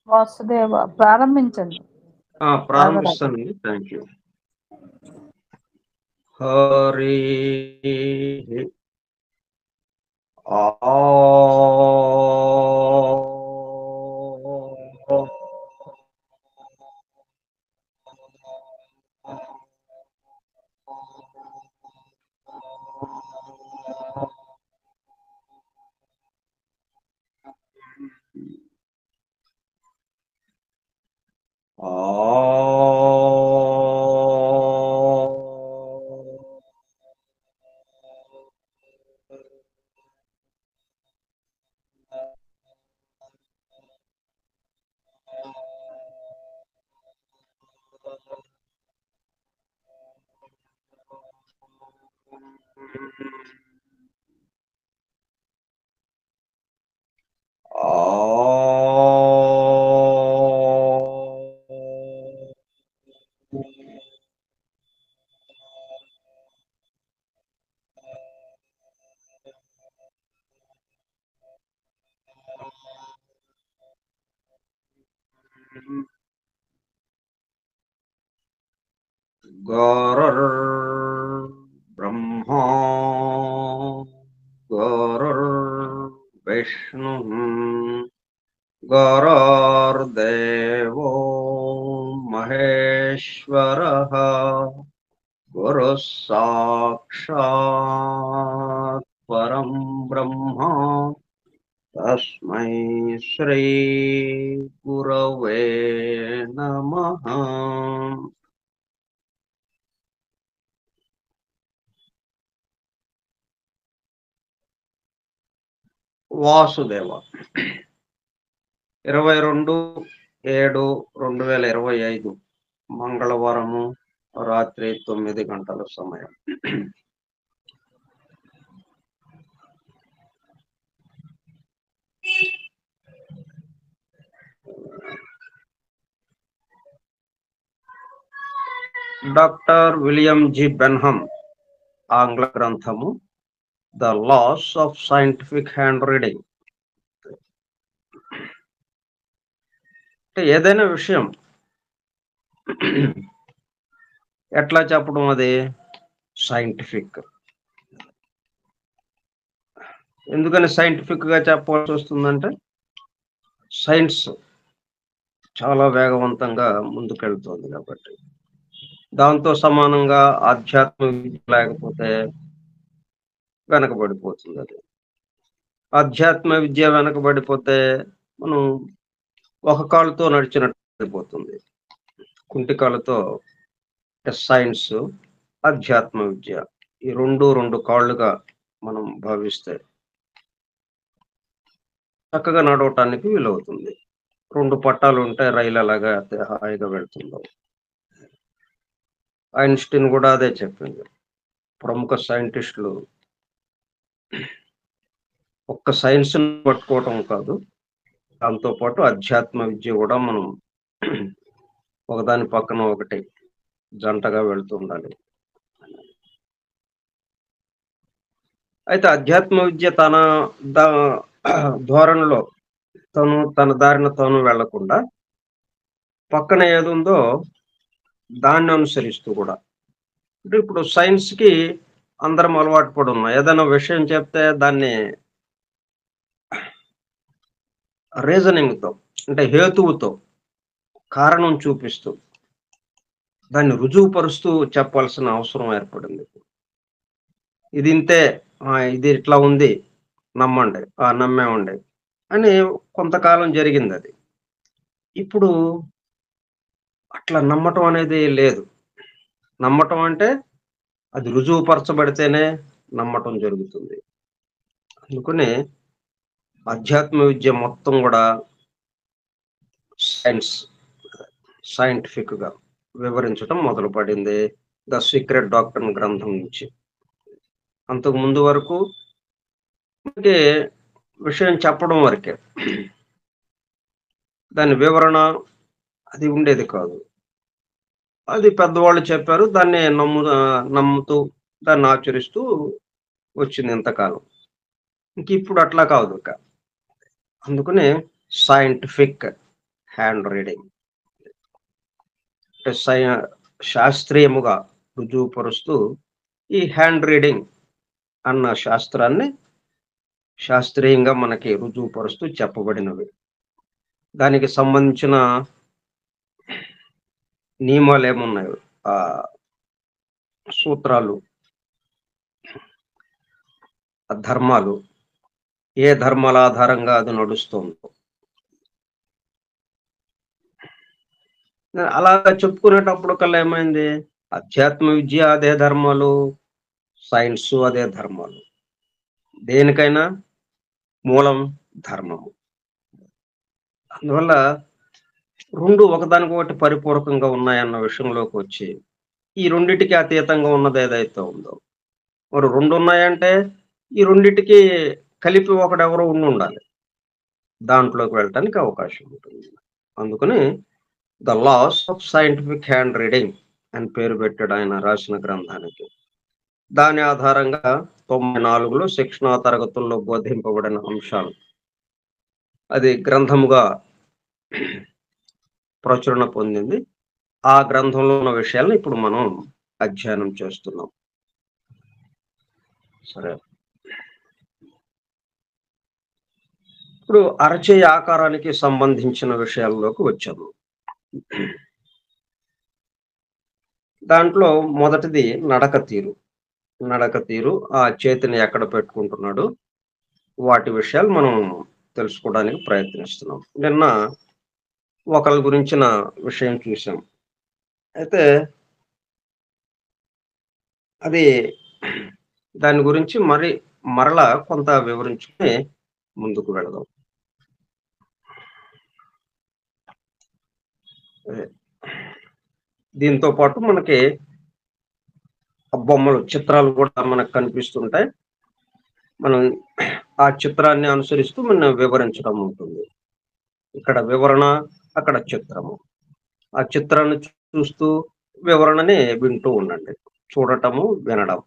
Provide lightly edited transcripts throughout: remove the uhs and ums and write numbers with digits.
వాసుదేవ ప్రారంభించండి. ప్రారంభిస్తానండి. Thank you. Hari ఆ బ్రహ్మా విష్ణు గురుర్దేవో మహేశ్వరః గురు సాక్షాత్ పరం బ్రహ్మ తస్మై శ్రీ గురవే నమః. వాసుదేవ 22/7/2025 మంగళవారము రాత్రి 9 గంటల సమయం. డాక్టర్ విలియం జి బెన్హమ్ ఆంగ్ల గ్రంథము the laws of scientific hand reading. అంటే ఏదైనా విషయం ఎట్లా చెప్పడం, అది సైంటిఫిక్. ఎందుకని సైంటిఫిక్ గా చెప్పాల్సి వస్తుందంటే సైన్స్ చాలా వేగవంతంగా ముందుకెళ్తుంది కాబట్టి. దాంతో సమానంగా ఆధ్యాత్మిక విద్య లేకపోతే వెనకబడిపోతుంది. అది ఆధ్యాత్మిక విద్య వెనకబడిపోతే మనం ఒక కాలుతో నడిచినట్టు అయిపోతుంది. కుంటి కాలుతో సైన్స్, అధ్యాత్మ విద్య ఈ రెండు కాళ్ళుగా మనం భావిస్తే చక్కగా నడవటానికి వీలవుతుంది. 2 పట్టాలు ఉంటే రైలు అలాగా హాయిగా వెళ్తుందో. ఐన్స్టీన్ కూడా అదే చెప్పింది. ప్రముఖ సైంటిస్టులు ఒక్క సైన్స్ పట్టుకోవటం కాదు, దాంతో పాటు అధ్యాత్మ విద్య కూడా మనం ఒకదాని పక్కన ఒకటి జంటగా వెళ్తూ ఉండాలి. అయితే అధ్యాత్మ విద్య తన ధోరణిలో తన దారిన తాను వెళ్లకుండా పక్కన ఏదుందో దాన్ని అనుసరిస్తూ కూడా, అంటే ఇప్పుడు సైన్స్ కి అందరం అలవాటు పడి ఉన్నాం. ఏదైనా విషయం చెప్తే దాన్ని రీజనింగ్ తో, అంటే హేతువుతో, కారణం చూపిస్తూ దాన్ని రుజువుపరుస్తూ చెప్పాల్సిన అవసరం ఏర్పడింది. ఇది ఇంతే, ఇది ఇట్లా ఉంది, నమ్మండి, నమ్మేమండి అని కొంతకాలం జరిగింది. అది ఇప్పుడు అట్లా నమ్మటం అనేది లేదు. నమ్మటం అంటే అది రుజువుపరచబడితేనే నమ్మటం జరుగుతుంది. అందుకని అధ్యాత్మ విద్య మొత్తం కూడా సైంటిఫిక్ గా వివరించడం మొదలు పడింది ద సీక్రెట్ డాక్టర్ గ్రంథం నుంచి. అంతకు ముందు వరకు విషయం చెప్పడం వరకే, దాని వివరణ అది ఉండేది కాదు. అది పెద్దవాళ్ళు చెప్పారు, దాన్ని నమ్ముతూ దాన్ని ఆచరిస్తూ వచ్చింది ఇంతకాలం. ఇంక ఇప్పుడు అట్లా కాదు. అందుకని సైంటిఫిక్ హ్యాండ్ రీడింగ్. అంటే శాస్త్రీయముగా రుజువుపరుస్తూ ఈ హ్యాండ్ రీడింగ్ అన్న శాస్త్రాన్ని శాస్త్రీయంగా మనకి రుజువుపరుస్తూ చెప్పబడినవి. దానికి సంబంధించిన నియమాలు ఏమున్నాయో, ఆ సూత్రాలు, ధర్మాలు, ఏ ధర్మాల ఆధారంగా అది నడుస్తుందో అలాగా చెప్పుకునేటప్పుడు కల్లా ఏమైంది, అధ్యాత్మ విద్య అదే ధర్మాలు, సైన్స్ అదే ధర్మాలు. దేనికైనా మూలం ధర్మము. అందువల్ల రెండు ఒకదానికొకటి పరిపూరకంగా ఉన్నాయన్న విషయంలోకి వచ్చి ఈ రెండిటికి అతీతంగా ఉన్నది ఏదైతే ఉందో, మరి రెండు ఉన్నాయంటే ఈ రెండిటికి కలిపి ఒకడెవరో ఉండాలి, దాంట్లోకి వెళ్ళటానికి అవకాశం ఉంటుంది. అందుకని the laws of scientific hand reading అని పేరు పెట్టాడు ఆయన రాసిన గ్రంథానికి. దాని ఆధారంగా 94లో శిక్షణా తరగతుల్లో బోధింపబడిన అంశాలు అది గ్రంథముగా ప్రచురణ పొందింది. ఆ గ్రంథంలో ఉన్న విషయాలను ఇప్పుడు మనం అధ్యయనం చేస్తున్నాం. సరే, ఇప్పుడు అరచేయి ఆకారానికి సంబంధించిన విషయాల్లోకి వచ్చాము. దాంట్లో మొదటిది నడక తీరు. నడక తీరు, ఆ చేతిని ఎక్కడ పెట్టుకుంటున్నాడు, వాటి విషయాలు మనం తెలుసుకోవడానికి ప్రయత్నిస్తున్నాం. నిన్న ఒకళ్ళ గురించిన విషయం చూసాం. అయితే అది దాని గురించి మరలా కొంత వివరించుకుని ముందుకు వెళదాం. దీంతో పాటు మనకి బొమ్మలు, చిత్రాలు కూడా మనకు కనిపిస్తుంటాయి. మనం ఆ చిత్రాన్ని అనుసరిస్తూ మనం వివరించడం ఉంటుంది. ఇక్కడ వివరణ, అక్కడ చిత్రము. ఆ చిత్రాన్ని చూస్తూ వివరణని వింటూ ఉండండి. చూడటము, వినడం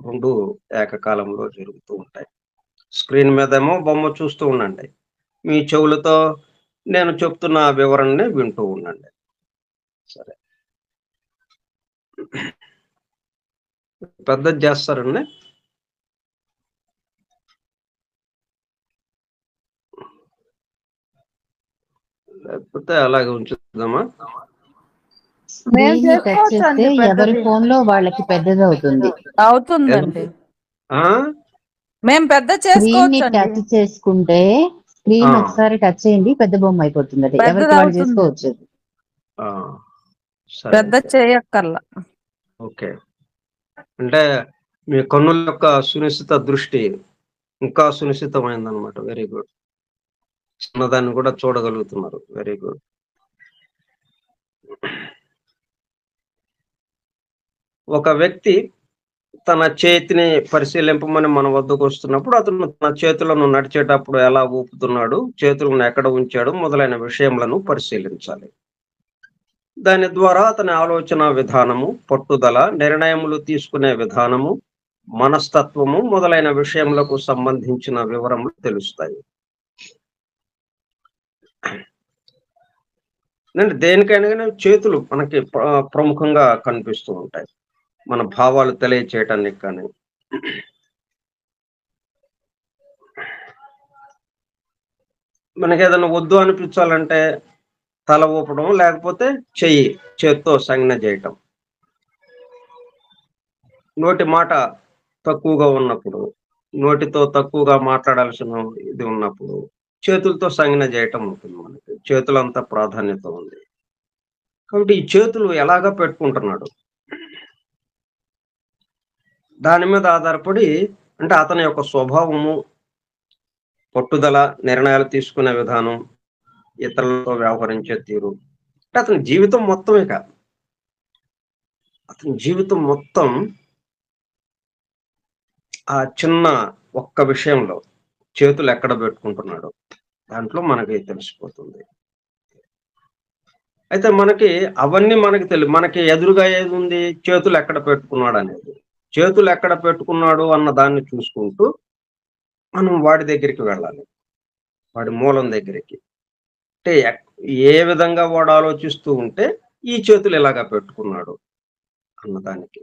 రెండు ఏకకాలంలో జరుగుతూ ఉంటాయి. స్క్రీన్ మీదేమో బొమ్మ చూస్తూ ఉండండి, మీ చెవులతో నేను చెప్తున్న వివరణని వింటూ ఉండండి. సరే, పెద్దది చేస్తారండి. లేకపోతే అలాగే ఉంచుదామా? టచ్ చేస్తే ఎవరి ఫోన్ లో వాళ్ళకి పెద్దది అవుతుందండి. మేము పెద్ద టచ్ చేసుకుంటే స్క్రీన్ ఒకసారి టచ్ చేయండి, పెద్ద బొమ్మ అయిపోతుంది. ఎవరికి వాళ్ళు చేసుకోవచ్చు. పెద్ద చేయక్కర్లా. ఓకే, అంటే మీ కన్నుల యొక్క సునిశ్చిత దృష్టి ఇంకా సునిశ్చితమైందనమాట. Very good. చిన్నదాన్ని కూడా చూడగలుగుతున్నారు. Very good. ఒక వ్యక్తి తన చేతిని పరిశీలింపమని మన వద్దకు వస్తున్నప్పుడు అతను తన చేతులను నడిచేటప్పుడు ఎలా ఊపుతున్నాడు, చేతులను ఎక్కడ ఉంచాడు మొదలైన విషయములను పరిశీలించాలి. దాని ద్వారా అతని ఆలోచన విధానము, పట్టుదల, నిర్ణయములు తీసుకునే విధానము, మనస్తత్వము మొదలైన విషయములకు సంబంధించిన వివరములు తెలుస్తాయి. దేనికైనా చేతులు మనకి ప్రముఖంగా కనిపిస్తూ ఉంటాయి, మన భావాలు తెలియచేయటానికి. కానీ మనకి ఏదైనా వద్దు అనిపించాలంటే తల ఊపడం, లేకపోతే చేత్తో సంజ్ఞ చేయటం. నోటి మాట తక్కువగా ఉన్నప్పుడు, నోటితో తక్కువగా మాట్లాడాల్సిన ఇది ఉన్నప్పుడు చేతులతో సంజ్ఞ చేయటం ఉంటుంది. మనకి చేతులంతా ప్రాధాన్యత ఉంది. కాబట్టి ఈ చేతులు ఎలాగా పెట్టుకుంటున్నాడు దాని మీద ఆధారపడి, అంటే అతని యొక్క స్వభావము, పట్టుదల, నిర్ణయాలు తీసుకునే విధానం, ఇతరులతో వ్యవహరించే తీరు, అంటే అతని జీవితం మొత్తమే కాదు, అతని జీవితం మొత్తం ఆ చిన్న ఒక్క విషయంలో చేతులు ఎక్కడ పెట్టుకుంటున్నాడు దాంట్లో మనకి తెలిసిపోతుంది. అయితే మనకి అవన్నీ మనకి మనకి ఎదురుగా ఏది ఉంది, చేతులు ఎక్కడ పెట్టుకున్నాడు అనేది. చేతులు ఎక్కడ పెట్టుకున్నాడు అన్న దాన్ని చూసుకుంటూ మనం వాడి దగ్గరికి వెళ్ళాలి, వాడి మూలం దగ్గరికి. అంటే ఏ విధంగా వాడు ఆలోచిస్తూ ఉంటే ఈ చేతులు ఇలాగా పెట్టుకున్నాడు అన్నదానికి.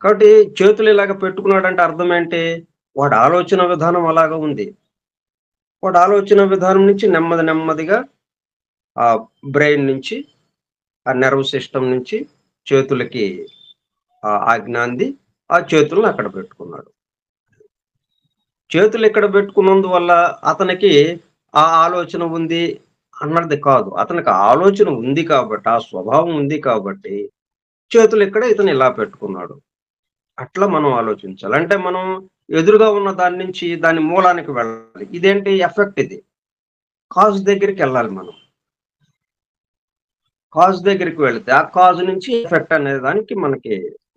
కాబట్టి చేతులు ఇలాగ పెట్టుకున్నాడంటే అర్థం ఏంటి? వాడి ఆలోచన విధానం అలాగా ఉంది. వాడి ఆలోచన విధానం నుంచి నెమ్మదిగా ఆ బ్రెయిన్ నుంచి, ఆ నెర్వ్ సిస్టమ్ నుంచి చేతులకి ఆజ్ఞ అంది. ఆ చేతులను అక్కడ పెట్టుకున్నాడు. చేతులు ఇక్కడ పెట్టుకున్నందువల్ల అతనికి ఆ ఆలోచన ఉంది అన్నది కాదు. అతనికి ఆలోచన ఉంది కాబట్టి, ఆ స్వభావం ఉంది కాబట్టి చేతులు ఇక్కడ ఇతను ఇలా పెట్టుకున్నాడు. అట్లా మనం ఆలోచించాలి. అంటే మనం ఎదురుగా ఉన్న దాని నుంచి దాని మూలానికి వెళ్ళాలి. ఇదేంటి ఎఫెక్ట్ ఇది. కాజ్ దగ్గరికెళ్ళాలి మనం. కాజ్ దగ్గరికి వెళితే ఆ కాజ్ నుంచి ఎఫెక్ట్ అనే దానికి మనకి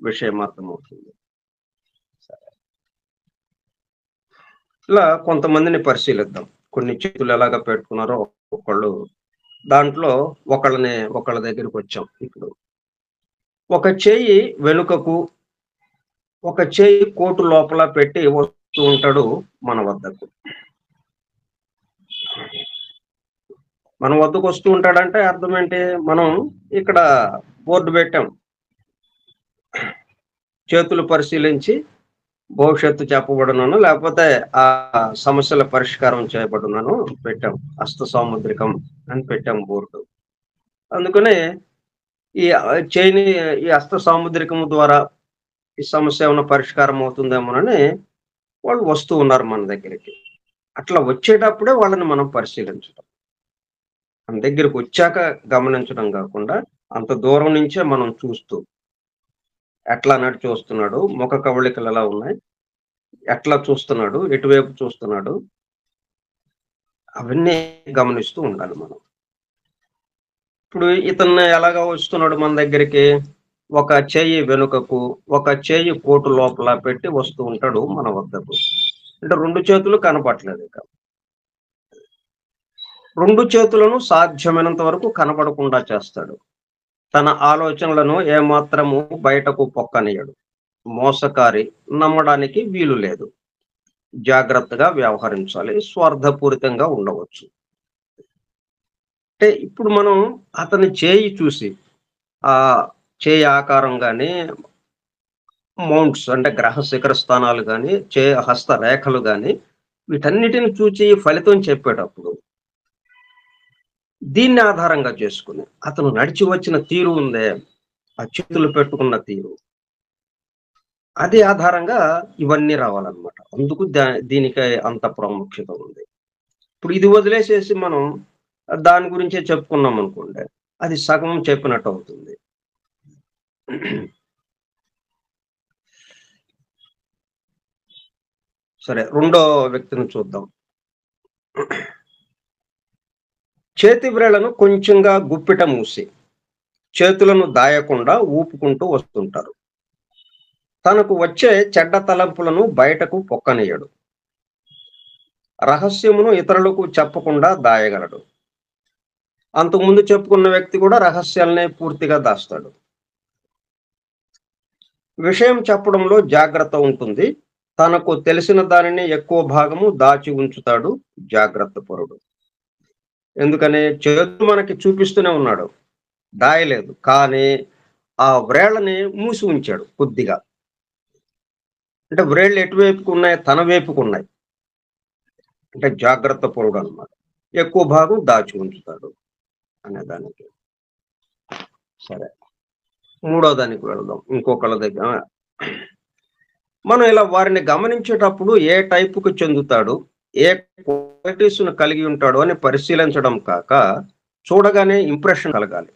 విషయం అర్థమవుతుంది. ఇలా కొంతమందిని పరిశీలిద్దాం. కొన్ని చేతులు ఎలాగ పెట్టుకున్నారో ఒక్కొక్కళ్ళు. దాంట్లో ఒకళ్ళ దగ్గరికి వచ్చాం ఇప్పుడు. ఒక చెయ్యి వెనుకకు, ఒక చెయ్యి కోటు లోపల పెట్టి వస్తూ ఉంటాడు మన వద్దకు. మన వద్దకు వస్తూ ఉంటాడంటే అర్థం ఏంటి? మనం ఇక్కడ బోర్డు పెట్టాం. చేతులు పరిశీలించి భవిష్యత్తు చెప్పబడునను, లేకపోతే ఆ సమస్యల పరిష్కారం చేయబడునను పెట్టాం. హస్త సాముద్రికం అని పెట్టాం బోర్డు. అందుకనే ఈ చేయిని ఈ హస్త సాముద్రికము ద్వారా ఈ సమస్య ఏమైనా పరిష్కారం అవుతుందేమోనని వాళ్ళు వస్తూ ఉన్నారు మన దగ్గరికి. అట్లా వచ్చేటప్పుడే వాళ్ళని మనం పరిశీలించడం. మన దగ్గరికి వచ్చాక గమనించడం కాకుండా అంత దూరం నుంచే మనం చూస్తూ ఎట్లా నడిచి వస్తున్నాడు, ముఖ కవళికలు ఎలా ఉన్నాయి, ఎట్లా చూస్తున్నాడు, ఎటువైపు చూస్తున్నాడు, అవన్నీ గమనిస్తూ ఉండాలి మనం. ఇప్పుడు ఇతన్ని ఎలాగా వస్తున్నాడు మన దగ్గరికి? ఒక చెయ్యి వెనుకకు, ఒక చెయ్యి కోటు లోపల పెట్టి వస్తూ ఉంటాడు మన వద్దకు. అంటే 2 చేతులు కనపట్లేదు ఇక. 2 చేతులను సాధ్యమైనంత వరకు కనపడకుండా చేస్తాడు. తన ఆలోచనలను ఏమాత్రము బయటకు పొక్కనియడు. మోసకారి, నమ్మడానికి వీలు లేదు. జాగ్రత్తగా వ్యవహరించాలి. స్వార్థపూరితంగా ఉండవచ్చు. అంటే ఇప్పుడు మనం అతని చేయి చూసి, ఆ చేయి ఆకారం గాని, మౌంట్స్ అంటే గ్రహ శిఖర స్థానాలు గాని, హస్త రేఖలు గాని, వీటన్నిటిని చూచి ఫలితం చెప్పేటప్పుడు దీన్ని ఆధారంగా చేసుకుని అతను నడిచి వచ్చిన తీరు ఉందే, ఆ చేతులు పెట్టుకున్న తీరు, అది ఆధారంగా ఇవన్నీ రావాలన్నమాట. అందుకు దీనికి అంత ప్రాముఖ్యత ఉంది. ఇప్పుడు ఇది వదిలేసేసి మనం దాని గురించే చెప్పుకున్నాం అనుకోండి, అది సగం చెప్పినట్టు అవుతుంది. సరే, రెండో వ్యక్తిని చూద్దాం. చేతి వ్రేళ్లను కొంచెంగా గుప్పిట మూసి చేతులను దాయకుండా ఊపుకుంటూ వస్తుంటారు. తనకు వచ్చే చెడ్డ తలంపులను బయటకు పొక్కనీయడు. రహస్యమును ఇతరులకు చెప్పకుండా దాయగలడు. అంతకుముందు చెప్పుకున్న వ్యక్తి కూడా రహస్యాలనే పూర్తిగా దాస్తాడు. విషయం చెప్పడంలో జాగ్రత్త ఉంటుంది. తనకు తెలిసిన దానిని ఎక్కువ భాగము దాచి ఉంచుతాడు జాగ్రత్త పరుడు. ఎందుకని? చేతులు మనకి చూపిస్తూనే ఉన్నాడు, దాయలేదు. కానీ ఆ వ్రేళ్ళని మూసి ఉంచాడు కొద్దిగా. అంటే వ్రేళ్ళు ఎటువైపుకు ఉన్నాయి? తన వైపుకు ఉన్నాయి. అంటే జాగ్రత్త పరుడు అన్నమాట. ఎక్కువ భాగం దాచి ఉంచుతాడు అనేదానికి. సరే, మూడో దానికి వెళ్దాం. ఇంకొకళ్ళ దగ్గర మనం ఇలా వారిని గమనించేటప్పుడు ఏ టైపుకు చెందుతాడు, ఏ క్వాలిటీస్ ను కలిగి ఉంటాడు అని పరిశీలించడం కాక చూడగానే ఇంప్రెషన్ కలగాలి.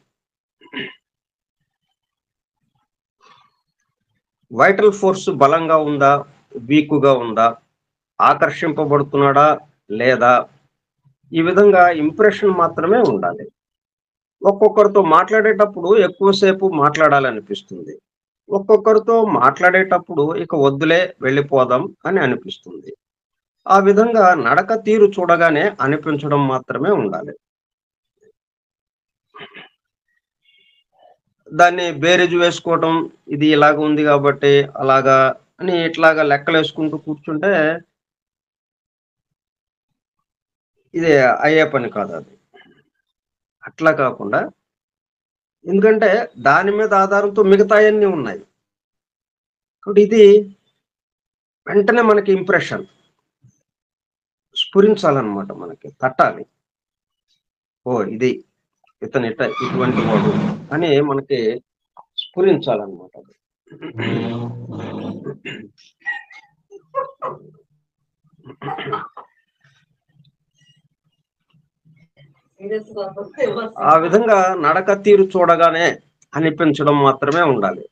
వైటల్ ఫోర్స్ బలంగా ఉందా, వీకుగా ఉందా, ఆకర్షింపబడుతున్నాడా లేదా, ఈ విధంగా ఇంప్రెషన్ మాత్రమే ఉండాలి. ఒక్కొక్కరితో మాట్లాడేటప్పుడు ఎక్కువసేపు మాట్లాడాలనిపిస్తుంది. ఒక్కొక్కరితో మాట్లాడేటప్పుడు ఇక వద్దులే, వెళ్ళిపోదాం అని అనిపిస్తుంది. ఆ విధంగా నడక తీరు చూడగానే అనిపించడం మాత్రమే ఉండాలి. దాన్ని బేరీజు వేసుకోవటం, ఇది ఇలాగ ఉంది కాబట్టి అలాగా అని ఇట్లాగా లెక్కలు వేసుకుంటూ కూర్చుంటే ఇది అయ్యే పని కాదు అది. అట్లా కాకుండా, ఎందుకంటే దాని మీద ఆధారంతో మిగతాయన్నీ ఉన్నాయి. కాబట్టి ఇది వెంటనే మనకి ఇంప్రెషన్ స్ఫురించాలన్నమాట, మనకి తట్టాలి. ఓ ఇది ఇతను ఇటువంటి వాడు అని మనకి స్ఫురించాలన్నమాట. ఆ విధంగా నడక తీరు చూడగానే అనిపించడం మాత్రమే ఉండాలి.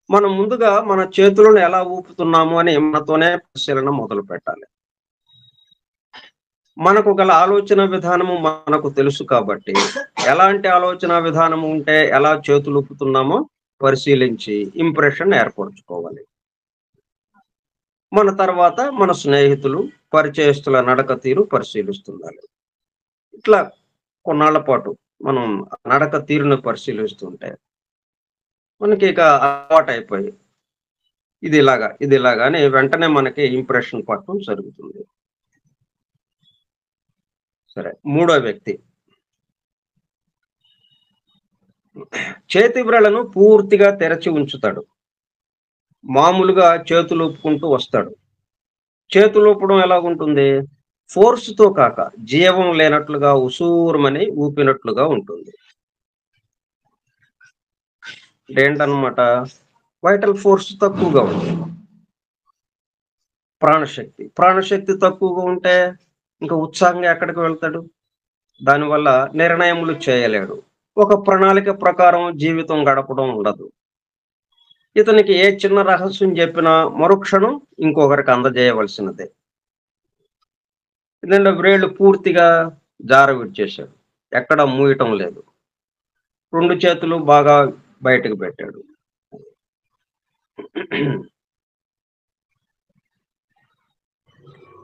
మనం ముందుగా మన చేతులను ఎలా ఊపుతున్నాము అని మనతోనే పరిశీలన మొదలు పెట్టాలి. మనకు గల ఆలోచన విధానము మనకు తెలుసు కాబట్టి, ఎలాంటి ఆలోచన విధానం ఉంటే ఎలా చేతులు ఊపుతున్నామో పరిశీలించి ఇంప్రెషన్ ఏర్పరచుకోవాలి. మన తర్వాత మన స్నేహితులు, పరిచయస్తుల నడక తీరు పరిశీలిస్తుండాలి. ఇట్లా కొన్నాళ్ల పాటు మనం నడక తీరును పరిశీలిస్తుంటే మనకి ఇక అలవాటు అయిపోయి ఇది ఇలాగా అని వెంటనే మనకి ఇంప్రెషన్ పట్టడం జరుగుతుంది. సరే, మూడో వ్యక్తి చేతి వ్రేళ్లను పూర్తిగా తెరచి ఉంచుతాడు. మామూలుగా చేతులు ఊపుకుంటూ వస్తాడు. చేతులు ఊపడం ఎలాగుంటుంది? ఫోర్స్ తో కాక జీవం లేనట్లుగా ఉసూరుమని ఊపినట్లుగా ఉంటుంది. ఏంటన్నమాట? వైటల్ ఫోర్స్ తక్కువగా ఉంటుంది. ప్రాణశక్తి తక్కువగా ఉంటే ఇంకా ఉత్సాహంగా ఎక్కడికి వెళ్తాడు? దానివల్ల నిర్ణయములు చేయలేడు. ఒక ప్రణాళిక ప్రకారం జీవితం గడపడం ఉండదు. ఇతనికి ఏ చిన్న రహస్యం చెప్పినా మరుక్షణం ఇంకొకరికి అందజేయవలసినదే. ఎందుకంటే వ్రేళ్లు పూర్తిగా జారవిడ్చేశాడు, ఎక్కడ మూయటం లేదు. 2 చేతులు బాగా బయటకు పెట్టాడు.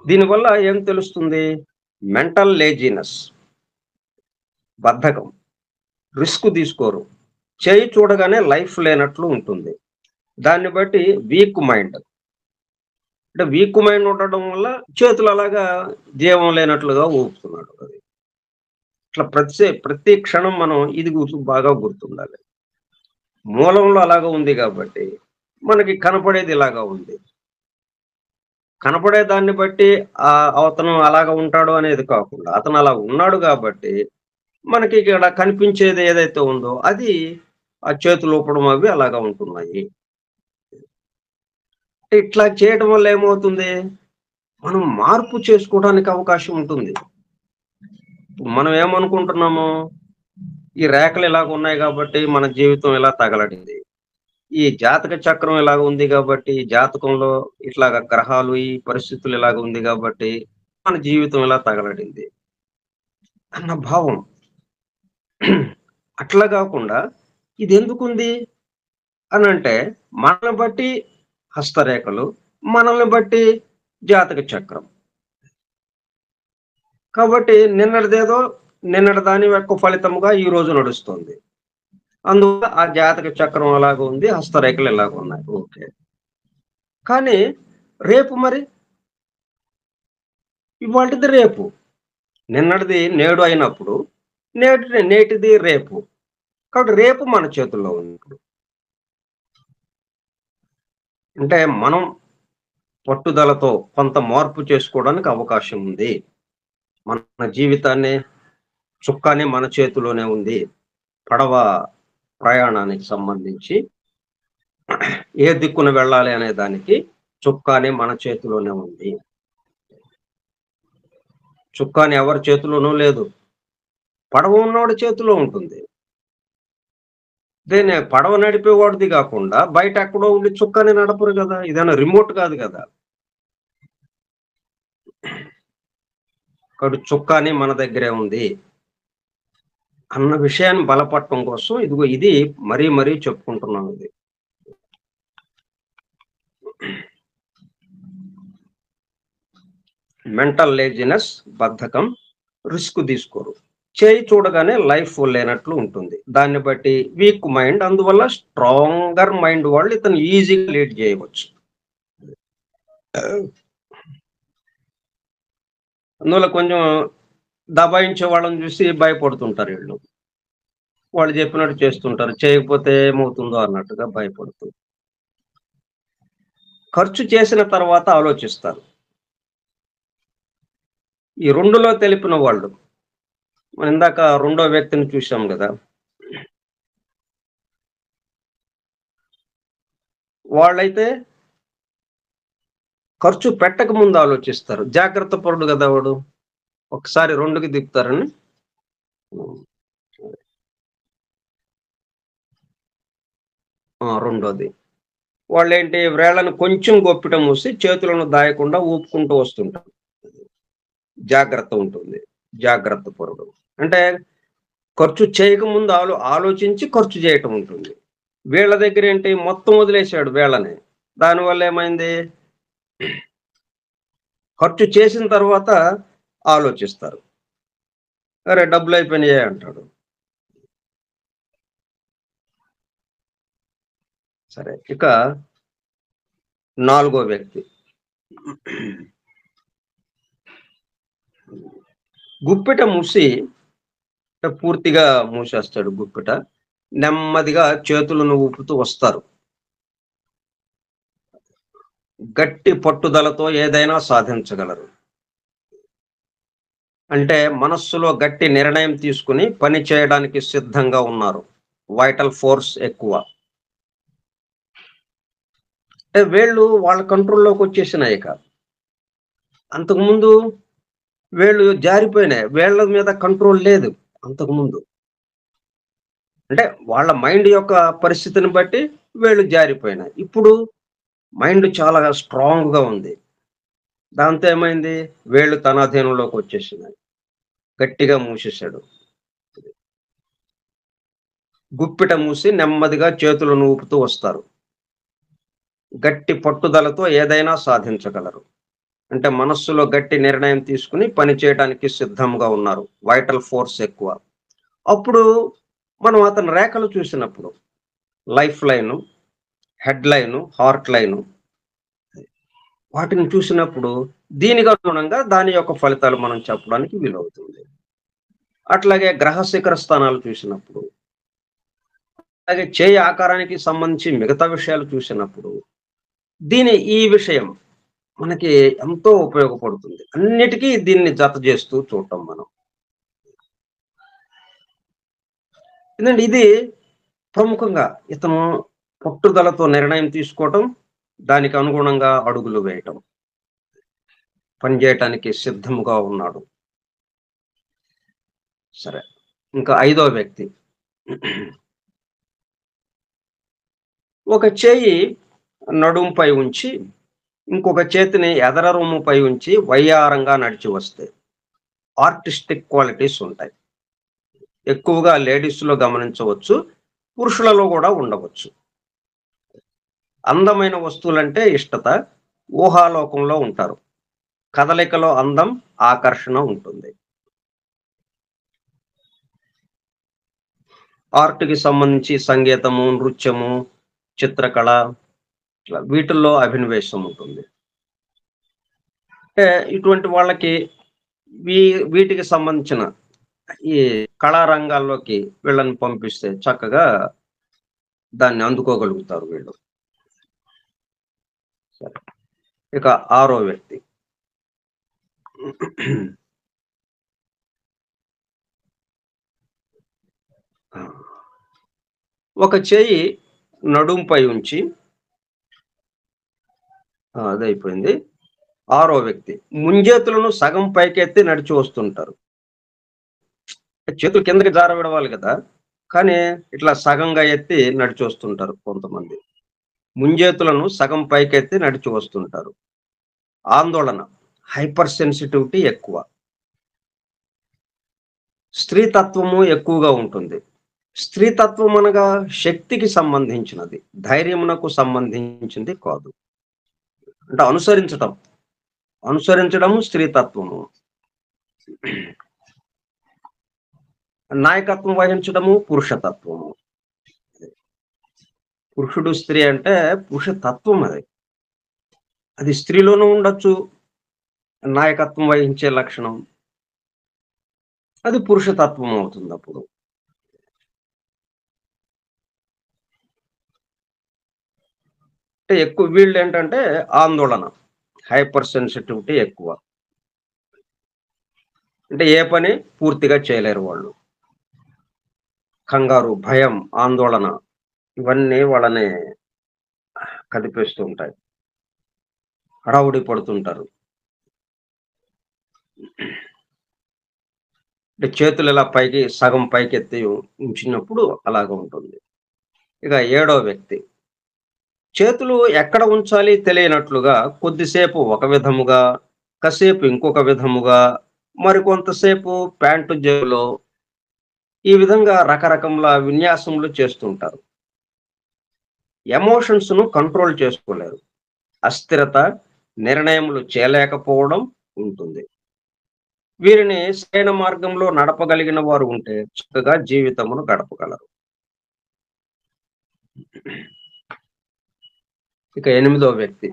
దీనివల్ల ఏం తెలుస్తుంది? మెంటల్ లేజినెస్, బద్ధకం, రిస్క్ తీసుకోరు, చేయి చూడగానే లైఫ్ లేనట్లు ఉంటుంది. దాన్ని బట్టి వీక్ మైండ్, అంటే వీక్ మైండ్ ఉండడం వల్ల చేతులు అలాగా జీవం లేనట్లుగా ఊపుతున్నాడు. అది ఇట్లా ప్రతి క్షణం మనం ఇది బాగా గుర్తుండాలి. మూలంలో అలాగా ఉంది కాబట్టి మనకి కనపడేది ఇలాగా ఉంది. కనపడే దాన్ని బట్టి అతను అలాగా ఉంటాడు అనేది కాకుండా, అతను అలా ఉన్నాడు కాబట్టి మనకి ఇక్కడ కనిపించేది ఏదైతే ఉందో అది ఆ చేతులు ఊపడం అవి అలాగా ఉంటున్నాయి. ఇట్లా చేయడం వల్ల ఏమవుతుంది? మనం మార్పు చేసుకోవడానికి అవకాశం ఉంటుంది. మనం ఏమనుకుంటున్నాము? ఈ రేఖలు ఇలాగ ఉన్నాయి కాబట్టి మన జీవితం ఇలా తగలడింది, ఈ జాతక చక్రం ఇలాగ ఉంది కాబట్టి, జాతకంలో ఇట్లాగా గ్రహాలు ఈ పరిస్థితులు ఇలాగ ఉంది కాబట్టి మన జీవితం ఇలా తగలడింది అన్న భావం. అట్లా కాకుండా ఇది ఎందుకుంది అని అంటే, మనల్ని బట్టి హస్తరేఖలు, మనల్ని బట్టి జాతక చక్రం. కాబట్టి నిన్నటి దాని యొక్క ఫలితముగా ఈ రోజు నడుస్తుంది. అందువల్ల ఆ జాతక చక్రం అలాగ ఉంది, హస్తరేఖలు ఇలాగ ఉన్నాయి. ఓకే, కానీ రేపు మరి ఇవాళది రేపు, నిన్నటిది నేడు అయినప్పుడు నేటిది రేపు. కాబట్టి రేపు మన చేతుల్లో ఉంది. అంటే మనం పట్టుదలతో కొంత మార్పు చేసుకోవడానికి అవకాశం ఉంది. మన జీవితాన్ని చుక్కాని మన చేతిలోనే ఉంది. పడవ ప్రయాణానికి సంబంధించి ఏ దిక్కున వెళ్ళాలి అనే దానికి చుక్కాని మన చేతిలోనే ఉంది. చుక్కాని ఎవరి చేతిలోనూ లేదు, పడవ ఉన్నవాడి చేతిలో ఉంటుంది. దీన్ని పడవ నడిపేవాడిది కాకుండా బయట ఎక్కడో ఉండి చుక్కాని నడపరు కదా, ఇదైనా రిమోట్ కాదు కదా. కాబట్టి చుక్కాని మన దగ్గరే ఉంది అన్న విషయాన్ని బలపడటం కోసం ఇది మరీ చెప్పుకుంటున్నాను. ఇది మెంటల్ లేజినెస్, బద్ధకం, రిస్క్ తీసుకోరు, చేయి చూడగానే లైఫ్ లేనట్లు ఉంటుంది. దాన్ని బట్టి వీక్ మైండ్, అందువల్ల స్ట్రాంగర్ మైండ్ వాళ్ళు ఇతను ఈజీగా లీడ్ చేయవచ్చు. అందువల్ల కొంచెం దబాయించే వాళ్ళని చూసి భయపడుతుంటారు వీళ్ళు. వాళ్ళు చెప్పినట్టు చేస్తుంటారు. చేయకపోతే ఏమవుతుందో అన్నట్టుగా భయపడుతూ. ఖర్చు చేసిన తర్వాత ఆలోచిస్తారు. ఈ 2లో తెలిపిన వాళ్ళు. మనం ఇందాక రెండో వ్యక్తిని చూసాం గదా! వాళ్ళైతే ఖర్చు పెట్టక ముందు ఆలోచిస్తారు. జాగ్రత్త పరుడు గదా వాడు. ఒకసారి 2కి దిగుతారని. రెండోది. వాళ్ళేంటి వ్రేళ్ళను కొంచెం గొప్పిట మూసి చేతులను దాయకుండా ఊపుకుంటూ వస్తుంటారు. జాగ్రత్త ఉంటుంది. జాగ్రత్త పరుడు. అంటే ఖర్చు చేయకముందు ఆలోచించి ఖర్చు చేయటం ఉంటుంది. వీళ్ళ దగ్గరేంటి మొత్తం వదిలేసాడు వీళ్ళని. దానివల్ల ఏమైంది? ఖర్చు చేసిన తర్వాత ఆలోచిస్తారు. అరే! డబ్బులయిపోయినాయే అంటాడు. సరే. ఇక 4గో వ్యక్తి. గుప్పిట మూసి పూర్తిగా మూసేస్తాడు గుప్పిట. నెమ్మదిగా చేతులను ఊపుతూ వస్తారు. గట్టి పట్టుదలతో ఏదైనా సాధించగలరు. అంటే మనస్సులో గట్టి నిర్ణయం తీసుకుని పని చేయడానికి సిద్ధంగా ఉన్నారు. వైటల్ ఫోర్స్ ఎక్కువ. అంటే వేళ్ళు వాళ్ళ కంట్రోల్‌లోకి వచ్చేసినాయి ఇక. అంతకుముందు వేళ్ళు జారిపోయినాయి. వేళ్ళ మీద కంట్రోల్ లేదు అంతకుముందు. అంటే వాళ్ళ మైండ్ యొక్క పరిస్థితిని బట్టి వేళ్ళు జారిపోయినాయి. ఇప్పుడు మైండ్ చాలా స్ట్రాంగ్‌గా ఉంది. దాంతో ఏమైంది? వేళ్ళు తన అధీనంలోకి వచ్చేసినాయి. గట్టిగా మూసేశాడు. గుప్పిట మూసి నెమ్మదిగా చేతులను ఊపుతూ వస్తారు. గట్టి పట్టుదలతో ఏదైనా సాధించగలరు. అంటే మనస్సులో గట్టి నిర్ణయం తీసుకుని పని చేయడానికి సిద్ధంగా ఉన్నారు. వైటల్ ఫోర్స్ ఎక్కువ. అప్పుడు మనం అతని రేఖలు చూసినప్పుడు life line, head line, heart line వాటిని చూసినప్పుడు దీనికి అనుగుణంగా దాని యొక్క ఫలితాలు మనం చెప్పడానికి వీలవుతుంది. అట్లాగే గ్రహ శిఖర స్థానాలు చూసినప్పుడు, అలాగే చేయి ఆకారానికి సంబంధించి మిగతా విషయాలు చూసినప్పుడు ఈ విషయం మనకి ఎంతో ఉపయోగపడుతుంది. అన్నిటికీ దీన్ని జత చేస్తూ చూడటం మనం. ఎందుకంటే ఇది ప్రముఖంగా ఇతను పట్టుదలతో నిర్ణయం తీసుకోవటం, దానికి అనుగుణంగా అడుగులు వేయటం. పనిచేయటానికి సిద్ధముగా ఉన్నాడు. సరే. ఇంకా 5వ వ్యక్తి. ఒక చేయి నడుంపై ఉంచి, ఇంకొక చేతిని ఎదర రొమ్ముపై ఉంచి వయ్యారంగా నడిచి వస్తే ఆర్టిస్టిక్ క్వాలిటీస్ ఉంటాయి. ఎక్కువగా లేడీస్‌లో గమనించవచ్చు. పురుషులలో కూడా ఉండవచ్చు. అందమైన వస్తువులంటే ఇష్టత, ఊహాలోకంలో ఉంటారు. కదలికలో అందం, ఆకర్షణ ఉంటుంది. ఆర్ట్‌కి సంబంధించి సంగీతము, నృత్యము, చిత్రకళ ఇట్లా వీటిల్లో అభినవేశం ఉంటుంది. అంటే ఇటువంటి వాళ్ళకి వీటికి సంబంధించిన ఈ కళా రంగాల్లోకి వీళ్ళని పంపిస్తే చక్కగా దాన్ని అందుకోగలుగుతారు వీళ్ళు. సరే. ఇక 6వ వ్యక్తి. ఒక చేయి నడుంపై ఉంచి అదైపోయింది. 6వ వ్యక్తి. ముంజేతులను సగం పైకెత్తి నడిచి వస్తుంటారు. చేతులు కిందకి జారవిడవాలి కదా! కానీ ఇట్లా సగంగా ఎత్తి నడిచి వస్తుంటారు కొంతమంది. ముంజేతులను సగం పైకెత్తి నడిచి వస్తుంటారు. ఆందోళన, హైపర్ సెన్సిటివిటీ ఎక్కువ. స్త్రీతత్వము ఎక్కువగా ఉంటుంది. స్త్రీతత్వం అనగా శక్తికి సంబంధించినది, ధైర్యమునకు సంబంధించింది కాదు. అంటే అనుసరించడము స్త్రీతత్వము. నాయకత్వం వహించడము పురుషతత్వము. పురుషుడు స్త్రీ అంటే పురుషతత్వం అది. అది స్త్రీలోనూ ఉండొచ్చు నాయకత్వం వహించే లక్షణం. అది పురుషతత్వం అవుతుంది అప్పుడు. అంటే ఎక్కువ వీళ్ళు ఏంటంటే ఆందోళన, హైపర్ సెన్సిటివిటీ ఎక్కువ. అంటే ఏ పని పూర్తిగా చేయలేరు వాళ్ళు. కంగారు, భయం, ఆందోళన ఇవన్నీ వాళ్ళని కదిపేస్తూ ఉంటాయి. హడావుడి పడుతుంటారు. అంటే చేతులు ఇలా పైకి సగం పైకెత్తి ఉంచినప్పుడు అలాగ ఉంటుంది. ఇక ఏడో వ్యక్తి చేతులు ఎక్కడ ఉంచాలి తెలియనట్లుగా కొద్దిసేపు ఒక విధముగా, కాసేపు ఇంకొక విధముగా, మరికొంతసేపు ప్యాంటు జేబులో ఈ విధంగా రకరకముల విన్యాసములు చేస్తుంటారు. ఎమోషన్స్‌ను కంట్రోల్ చేసుకోలేరు. అస్థిరత, నిర్ణయములు చేయలేకపోవడం ఉంటుంది. వీరిని సరైన మార్గంలో నడపగలిగిన వారు ఉంటే చక్కగా జీవితమును గడపగలరు. ఇక ఎనిమిదో వ్యక్తి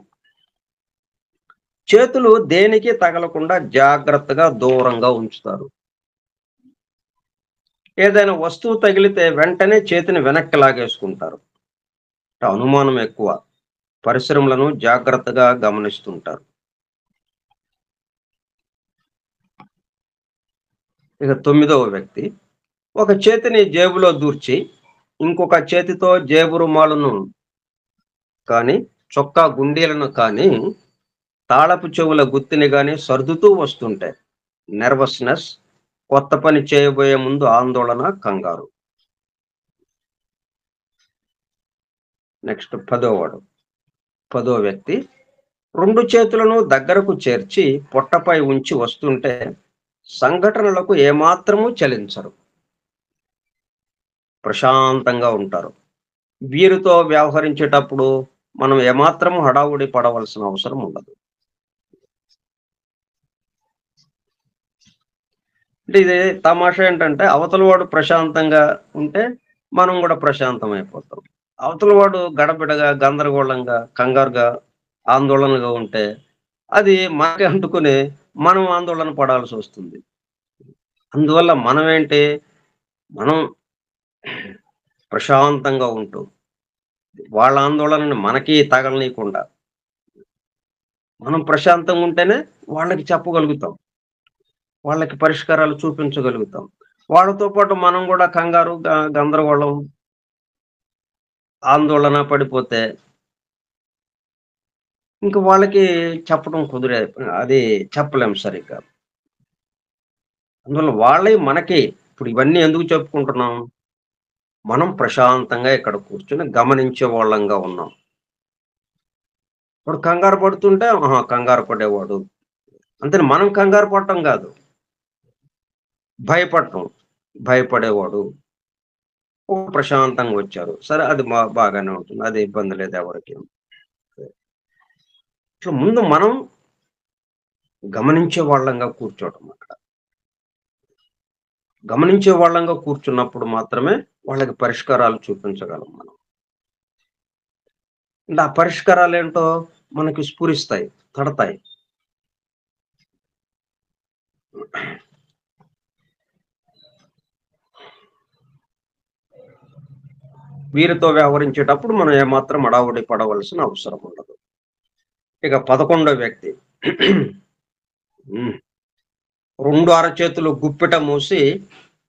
చేతులు దేనికి తగలకుండా జాగ్రత్తగా దూరంగా ఉంచుతారు. ఏదైనా వస్తువు తగిలితే వెంటనే చేతిని వెనక్కి లాగేసుకుంటారు. అనుమానం ఎక్కువ. పరిశ్రమలను జాగ్రత్తగా గమనిస్తుంటారు. ఇక తొమ్మిదవ వ్యక్తి ఒక చేతిని జేబులో దూర్చి ఇంకొక చేతితో జేబు రుమాలను కానీ, చొక్కా గుండీలను కానీ, తాళపు చెవుల గుత్తిని గాని సర్దుతూ వస్తుంటాయి. నెర్వస్‌నెస్, కొత్త పని చేయబోయే ముందు ఆందోళన, కంగారు. నెక్స్ట్ పదో వ్యక్తి 2 చేతులను దగ్గరకు చేర్చి పొట్టపై ఉంచి వస్తుంటే సంఘటనలకు ఏమాత్రము చలించరు. ప్రశాంతంగా ఉంటారు. వీరితో వ్యవహరించేటప్పుడు మనం ఏమాత్రము హడావుడి పడవలసిన అవసరం ఉండదు. అంటే ఇది తమాషా ఏంటంటే అవతల వాడు ప్రశాంతంగా ఉంటే మనం కూడా ప్రశాంతం అయిపోతాం. అవతల వాడు గడబిడగా, గందరగోళంగా, కంగారుగా, ఆందోళనగా ఉంటే అది మనకి అంటుకుని మనం ఆందోళన పడాల్సి వస్తుంది. అందువల్ల మనం ప్రశాంతంగా ఉంటూ వాళ్ళ ఆందోళనని మనకి తగలనీయకుండా మనం ప్రశాంతంగా ఉంటేనే వాళ్ళకి చెప్పగలుగుతాం. వాళ్ళకి పరిష్కారాలు చూపించగలుగుతాం. వాళ్ళతో పాటు మనం కూడా కంగారు, గందరగోళం, ఆందోళన పడిపోతే ఇంక వాళ్ళకి చెప్పడం అది చెప్పలేం సరిగ్గా. అందువల్ల వాళ్ళయి మనకి ఇప్పుడు ఇవన్నీ ఎందుకు చెప్పుకుంటున్నాం? మనం ప్రశాంతంగా ఇక్కడ కూర్చొని గమనించే వాళ్ళంగా ఉన్నాం. వాడు కంగారు పడుతుంటే కంగారు పడేవాడు. అంతేను మనం కంగారు పడటం కాదు. భయపడటం. భయపడేవాడు. ప్రశాంతంగా వచ్చారు. సరే అది బాగానే ఉంటుంది. అది ఇబ్బంది లేదు ఎవరికీ. ఇట్లా ముందు మనం గమనించే వాళ్ళంగా కూర్చోవటం అక్కడ. గమనించే వాళ్ళంగా కూర్చున్నప్పుడు మాత్రమే వాళ్ళకి పరిష్కారాలు చూపించగలం మనం. అంటే ఆ పరిష్కారాలేంటో మనకి స్ఫురిస్తాయి, తడతాయి. వీరితో వ్యవహరించేటప్పుడు మనం ఏమాత్రం హడావుడి పడవలసిన అవసరం ఉండదు. ఇక 11వ వ్యక్తి 2 అరచేతులు గుప్పిట మూసి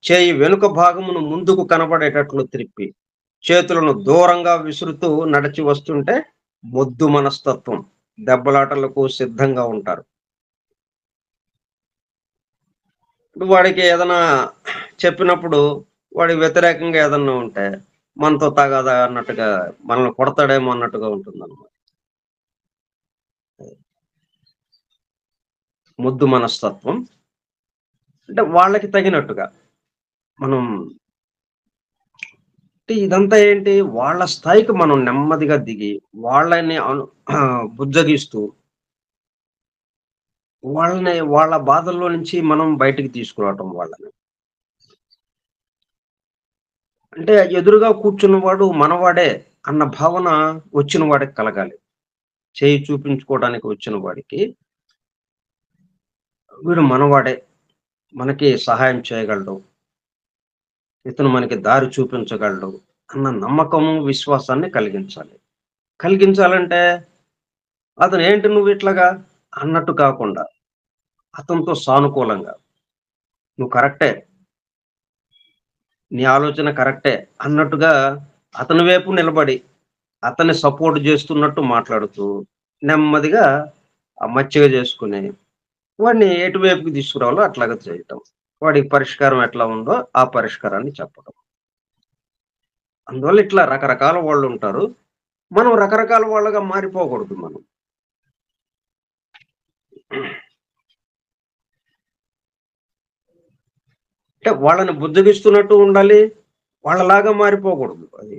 చేయి వెనుక భాగమును ముందుకు కనబడేటట్లు త్రిప్పి చేతులను దూరంగా విసురుతూ నడిచి వస్తుంటే మొద్దు మనస్తత్వం, దెబ్బలాటలకు సిద్ధంగా ఉంటారు. ఇప్పుడు వాడికి ఏదైనా చెప్పినప్పుడు వాడికి వ్యతిరేకంగా ఏదన్నా ఉంటే మనతో తగాదా అన్నట్టుగా మనల్ని కొడతాడేమో అన్నట్టుగా ఉంటుంది అన్నమాట. ముద్దు మనస్తత్వం అంటే వాళ్ళకి తగినట్టుగా మనం ఇదంతా ఏంటి వాళ్ళ స్థాయికి మనం నెమ్మదిగా దిగి వాళ్ళని బుజ్జగిస్తూ వాళ్ళ బాధల్లో నుంచి మనం బయటికి తీసుకురావటం వాళ్ళని. అంటే ఎదురుగా కూర్చున్నవాడు మనవాడే అన్న భావన వచ్చిన వాడికి కలగాలి. చేయి చూపించుకోవడానికి వచ్చిన వాడికి వీడు మనవాడే మనకి సహాయం చేయగలడు, ఇతను మనకి దారి చూపించగలడు అన్న నమ్మకము, విశ్వాసాన్ని కలిగించాలి. కలిగించాలంటే అతను ఏంటి నువ్వు ఇట్లాగా అన్నట్టు కాకుండా అతనితో సానుకూలంగా నువ్వు కరెక్టే, నీ ఆలోచన కరెక్టే అన్నట్టుగా అతని వైపు నిలబడి అతన్ని సపోర్ట్ చేస్తున్నట్టు మాట్లాడుతూ నెమ్మదిగా ఆ మచ్చిక చేసుకుని వాడిని ఎటువైపుకి తీసుకురావాలో అట్లాగా చేయటం. వాడికి పరిష్కారం ఎట్లా ఉందో ఆ పరిష్కారాన్ని చెప్పడం. అందువల్ల ఇట్లా రకరకాల వాళ్ళు ఉంటారు. మనం రకరకాల వాళ్ళగా మారిపోకూడదు. మనం అంటే వాళ్ళని బుజ్జగిస్తున్నట్టు ఉండాలి, వాళ్ళలాగా మారిపోకూడదు. అది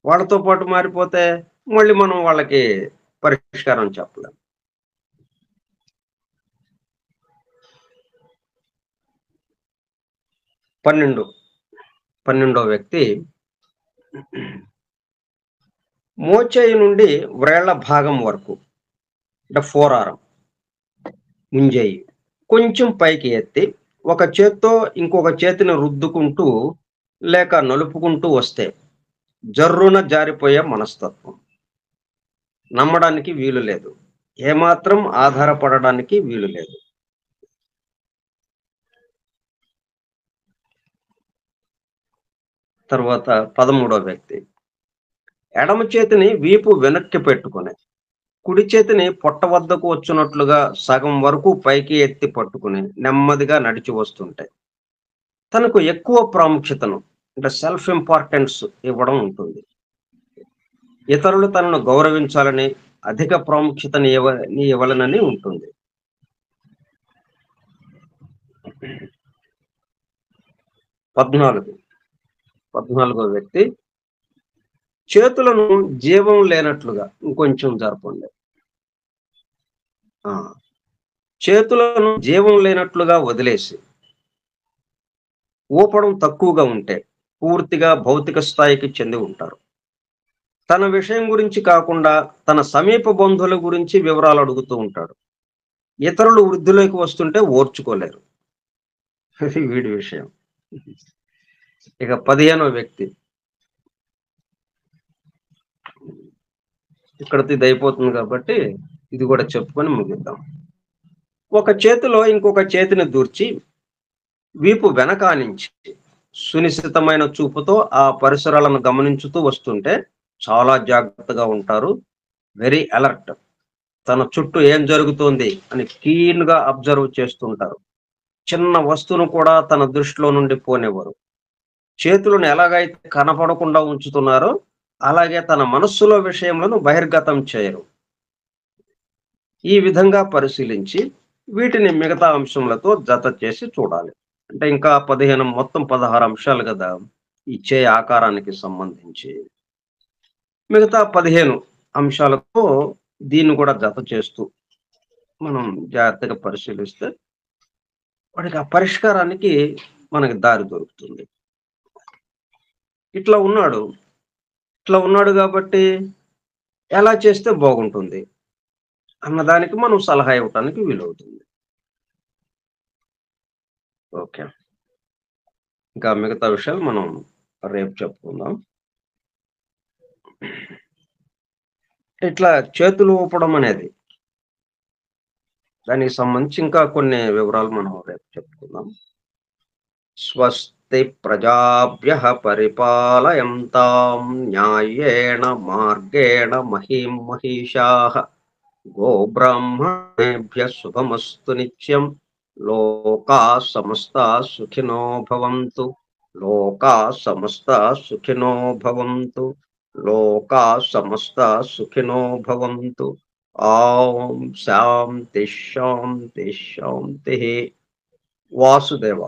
వాళ్ళతో పాటు మారిపోతే మళ్ళీ మనం వాళ్ళకి పరిష్కారం చెప్పలేం. పన్నెండో వ్యక్తి మోచేయి నుండి వ్రేళ్ల భాగం వరకు, అంటే ఫోరారం ముంజేయి కొంచెం పైకి ఎత్తి ఒక చేత్తో ఇంకొక చేతిని రుద్దుకుంటూ లేక నలుపుకుంటూ వస్తే జర్రున జారిపోయే మనస్తత్వం. నమ్మడానికి వీలు లేదు, ఏమాత్రం ఆధారపడడానికి వీలు లేదు. తర్వాత 13వ వ్యక్తి ఎడమ చేతిని వీపు వెనక్కి పెట్టుకుని కుడి చేతిని పొట్ట వద్దకు వచ్చినట్లుగా సగం వరకు పైకి ఎత్తి పట్టుకుని నెమ్మదిగా నడిచి వస్తుంటే తనకు ఎక్కువ ప్రాముఖ్యతను, అంటే సెల్ఫ్ ఇంపార్టెన్స్ ఇవ్వడం ఉంటుంది. ఇతరులు తనను గౌరవించాలని, అధిక ప్రాముఖ్యతని ఇవ్వాలనని ఉంటుంది. 14వ వ్యక్తి చేతులను జీవం లేనట్లుగా, ఇంకొంచెం జరపండి. చేతులను జీవం లేనట్లుగా వదిలేసి ఊపడం తక్కువగా ఉంటే పూర్తిగా భౌతిక స్థాయికి చెంది ఉంటారు. తన విషయం గురించి కాకుండా తన సమీప బంధువుల గురించి వివరాలు అడుగుతూ ఉంటాడు. ఇతరులు వృద్ధిలోకి వస్తుంటే ఓర్చుకోలేరు. ఇది వీడి విషయం. ఇక 15వ వ్యక్తి, ఇక్కడితో ఇది అయిపోతుంది కాబట్టి ఇది కూడా చెప్పుకొని ముగిద్దాం. ఒక చేతిలో ఇంకొక చేతిని దూర్చి వీపు వెనకానించి సునిశ్చితమైన చూపుతో ఆ పరిసరాలను గమనించుతూ వస్తుంటే చాలా జాగ్రత్తగా ఉంటారు. Very alert. తన చుట్టూ ఏం జరుగుతోంది అని కీన్ గా అబ్జర్వ్ చేస్తుంటారు. చిన్న వస్తువును కూడా తన దృష్టిలో నుండి పోనివ్వరు. చేతులను ఎలాగైతే కనపడకుండా ఉంచుతున్నారో అలాగే తన మనస్సులో విషయములను బహిర్గతం చేయరు. ఈ విధంగా పరిశీలించి వీటిని మిగతా అంశములతో జత చేసి చూడాలి. అంటే ఇంకా 15, మొత్తం 16 అంశాలు కదా ఈ చేయి ఆకారానికి సంబంధించి. మిగతా 15 అంశాలతో దీన్ని కూడా జత చేస్తూ మనం జాగ్రత్తగా పరిశీలిస్తే వాడికి ఆ పరిష్కారానికి మనకి దారి దొరుకుతుంది. ఇట్లా ఉన్నాడు కాబట్టి ఎలా చేస్తే బాగుంటుంది అన్నదానికి మనం సలహా ఇవ్వటానికి వీలవుతుంది. ఓకే, ఇంకా మిగతా విషయాలు మనం రేపు చెప్పుకుందాం. ఇట్లా చేతులు ఊపడం అనేది దానికి సంబంధించి ఇంకా కొన్ని వివరాలు మనం రేపు చెప్పుకుందాం. స్వస్తి ప్రజాభ్యః పరిపాలయంతాం న్యాయేణ మార్గేణ మహీం మహిషాః గోబ్రాహ్మణేభ్యః శుభమస్తు నిత్యం. లోకాః సమస్తాః సుఖినో భవంతు. లోకాః సమస్తాః సుఖినో భవంతు. లోకాః సమస్తాః సుఖినో భవంతు. ఓం శాంతి శాంతి శాంతి. వాసుదేవ.